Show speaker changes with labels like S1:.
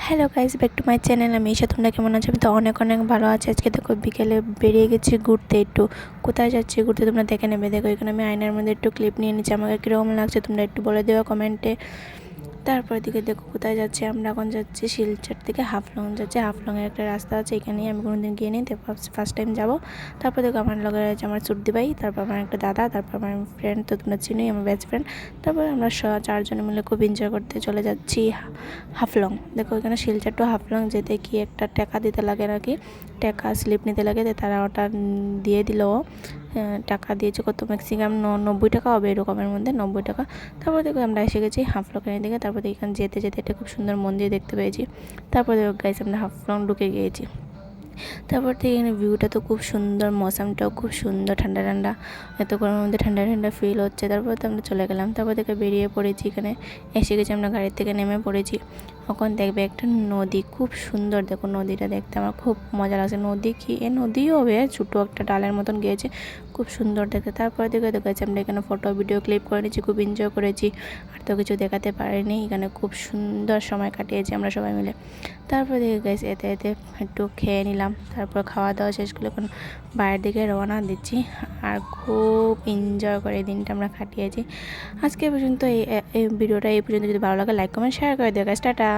S1: Hello guys, back to my channel. আমি ঈশা। তোমরা কেমন আছো? আমি তো অনেক ভালো আছি। আজকে দেখো বিকেলে বেরিয়ে গেছি ঘুরতে। একটু কোথায় যাচ্ছি ঘুরতে তোমরা দেখে নেবে। দেখো এখানে আমি আয়নার মধ্যে একটু ক্লিপ নিয়ে নিচ্ছি। আমাকে কীরকম লাগছে তোমরা একটু বলে দেওয়া কমেন্টে। তারপর দিকে দেখো কোথায় যাচ্ছি। আমরা এখন যাচ্ছি শিলচর থেকে হাফলং যাচ্ছি। হাফলংয়ের একটা রাস্তা আছে, এখানেই আমি কোনোদিন গিয়ে নিই, তো ফার্স্ট টাইম যাবো। তারপর দেখো আমার লগে আছে আমার চুর্দি ভাই, তারপর আমার একটা দাদা, তারপর আমার ফ্রেন্ড, তো তোমরা চিনোই আমার বেস্ট ফ্রেন্ড। তারপর আমরা চারজনে মিলে খুব এনজয় করতে চলে যাচ্ছি হাফলং। দেখো এখানে শিলচর টু হাফলং যেতে কি একটা টাকা দিতে লাগে নাকি, টাকা স্লিপ নিতে লাগে, তারা ওটা দিয়ে দিল। টাকা দিয়েছে কত, ম্যাক্সিমাম 90 টাকা হবে, এরকমের মধ্যে 90 টাকা। তারপর দেখো আমরা এসে গেছি হাফলংয়ের দিকে। তারপর এখানে যেতে যেতে একটা খুব সুন্দর মন্দির দেখতে পেয়েছি। তারপর দেখো গাইস আমরা হাফলং ঢুকে গিয়েছি। তারপর থেকে এখানে ভিউটা তো খুব সুন্দর, মৌসামটাও খুব সুন্দর, ঠান্ডা ঠান্ডা, এত গরমের মধ্যে ঠান্ডা ঠান্ডা ফিল হচ্ছে। তারপর তো আমরা চলে গেলাম। তারপর থেকে বেরিয়ে পড়েছি, এখানে এসে গেছি, আমরা গাড়ির থেকে নেমে পড়েছি। এখন দেখবে একটা নদী, খুব সুন্দর। দেখো নদীটা দেখতে আমার খুব মজা লাগছে। নদী কি এ নদীও হবে, ছোটো একটা ডালের মতন গিয়েছে, খুব সুন্দর দেখতে। তারপরে দেখেছি আমরা এখানে ফটো ভিডিও ক্লিপ করে নিয়েছি, খুব এনজয় করেছি। আর তো কিছু দেখাতে পারিনি, এখানে খুব সুন্দর সময় কাটিয়েছি আমরা সবাই মিলে। তারপরে দেখে গেছি এতে এতে একটু খেয়ে নিলাম। তারপর খাওয়া দাওয়া শেষ করে এখন বাইরের দিকে রওনা দিচ্ছি। আর খুব এনজয় করে এই দিনটা আমরা কাটিয়েছি। আজকে পর্যন্ত এই ভিডিওটা এই পর্যন্ত। যদি ভালো লাগে লাইক কমেন্ট শেয়ার করে দিও গাইস। টাটা।